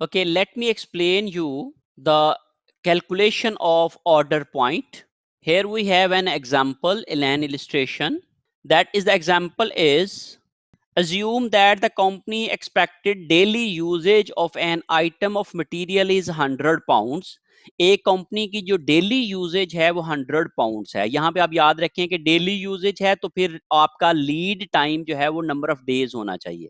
Okay, let me explain you the calculation of order point. Here we have an example in an illustration. That is, the example is, assume that the company expected daily usage of an item of material is 100 pounds. एक company की जो daily usage है वो 100 pounds है. यहां पे आप याद रखें कि डेली यूजेज है तो फिर आपका लीड टाइम जो है वो नंबर ऑफ डेज होना चाहिए.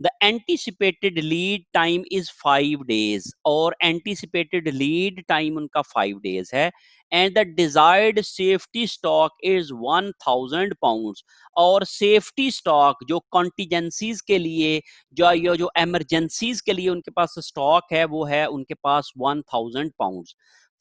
The anticipated lead time is 5 days, और anticipated lead time उनका 5 days है. And the desired safety stock is 1000 pounds, और safety stock जो contingencies के लिए, जो emergencies के लिए उनके पास stock है, वो है उनके पास 1000 pounds.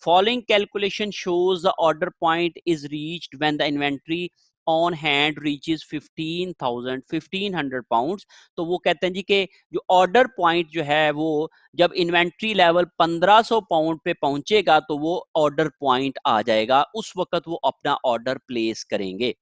Following calculation shows the order point is reached when the inventory on hand reaches 1500 pounds. तो वो कहते हैं जी कि जो ऑर्डर पॉइंट जो है वो जब इन्वेंट्री लेवल 1500 पाउंड पे पहुंचेगा तो वो ऑर्डर पॉइंट आ जाएगा. उस वक्त वो अपना ऑर्डर प्लेस करेंगे.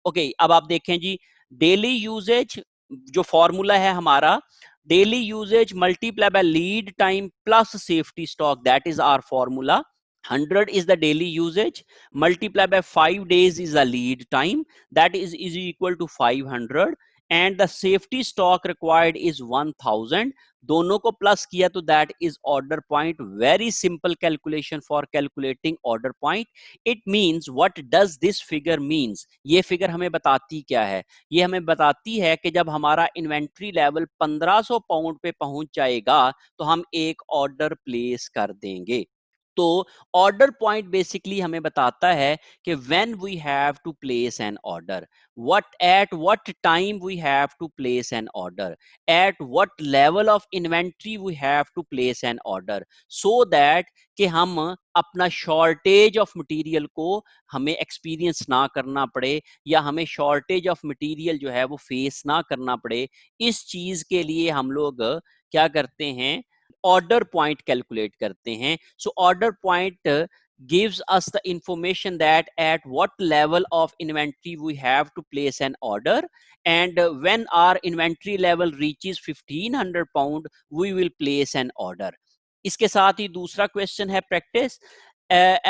ओके, अब आप देखें जी, डेली यूजेज जो फॉर्मूला है हमारा, daily uses multiply by lead time plus safety stock, that is our formula. 100 is the daily usage, multiply by 5 days is the lead time, that is equal to 500, and the safety stock required is 1000. दोनों को plus किया तो that is order point. Very simple calculation for calculating order point. It means, what does this figure means? ये figure हमें बताती क्या है? ये हमें बताती है कि जब हमारा इन्वेंट्री लेवल 1500 पाउंड पे पहुंच जाएगा तो हम एक ऑर्डर प्लेस कर देंगे. तो ऑर्डर पॉइंट बेसिकली हमें बताता है कि when we have to place an order, at what time we have to place an order, at what level of inventory we have to place an order, so that कि हम अपना shortage of material को हमें experience ना करना पड़े, या हमें शॉर्टेज ऑफ मटेरियल जो है वो फेस ना करना पड़े. इस चीज के लिए हम लोग क्या करते हैं, ऑर्डर पॉइंट कैलकुलेट करते हैं. So order point gives us the information that at what level of inventory we have to place an order, and when our inventory level reaches 1500 pound we will place an order. इसके साथ ही दूसरा question है practice.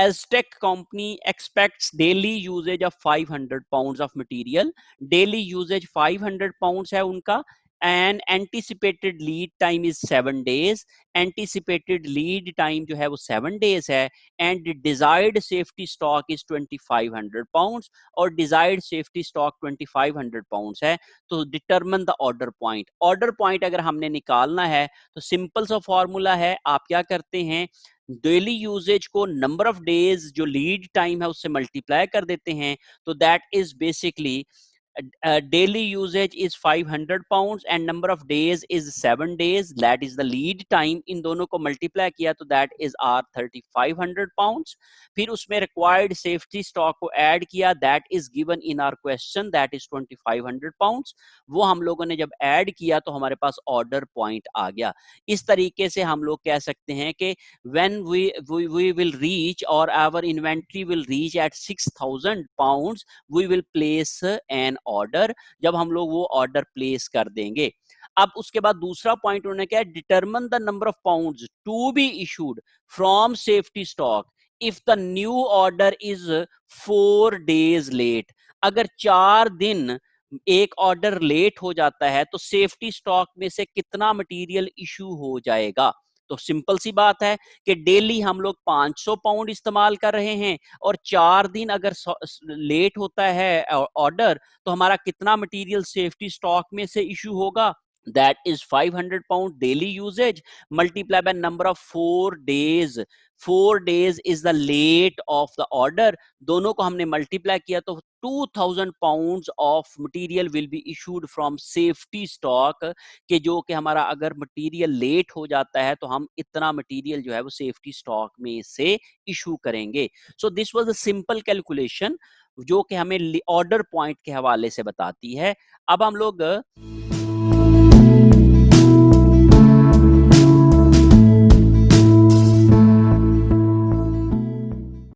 Aztec company expects daily usage of 500 pounds of material. Daily usage 500 pounds है उनका, and anticipated lead time is 7 days. anticipated lead time जो है वो 7 days है, and desired safety stock is 2500 pounds, और desired safety stock 2500 pounds है. तो determine the order point. order point अगर हमने निकालना है तो सिंपल सा फॉर्मूला है. आप क्या करते हैं, डेली यूजेज को नंबर ऑफ डेज जो लीड टाइम है उससे मल्टीप्लाई कर देते हैं. तो that is basically daily usage is 500 pounds and number of days is 7 days, that is the lead time. इन दोनों को मल्टीप्लाई किया तो that is our 3500 pounds. फिर उसमें required safety stock को ऐड किया, that is given in our question, that is 2500 pounds. वो हम लोगों ने जब ऐड किया तो हमारे पास ऑर्डर पॉइंट आ गया. इस तरीके से हम लोग कह सकते हैं कि when we will reach, or our inventory will reach at 6000 pounds, we will place an order. जब हम लोग वो ऑर्डर प्लेस कर देंगे. अब उसके बाद दूसरा पॉइंट उन्होंने क्या है, determine the number of pounds to be issued from safety stock if the new order is 4 days late. अगर 4 दिन एक ऑर्डर लेट हो जाता है तो सेफ्टी स्टॉक में से कितना मटेरियल इशू हो जाएगा. तो सिंपल सी बात है कि डेली हम लोग 500 पाउंड इस्तेमाल कर रहे हैं, और 4 दिन अगर लेट होता है ऑर्डर तो हमारा कितना मटेरियल सेफ्टी स्टॉक में से इशू होगा. that is 500 pound daily usage multiplied by number of 4 days. 4 days is the late of the order. दोनों को हमने मल्टीप्लाई किया तो 2000 pounds of material will be issued from safety stock, कि जो कि हमारा अगर मटेरियल लेट हो जाता है तो हम इतना मटेरियल जो है वो सेफ्टी स्टॉक में से इशू करेंगे. So this was a simple calculation जो कि हमें ऑर्डर पॉइंट के हवाले से बताती है. अब हम लोग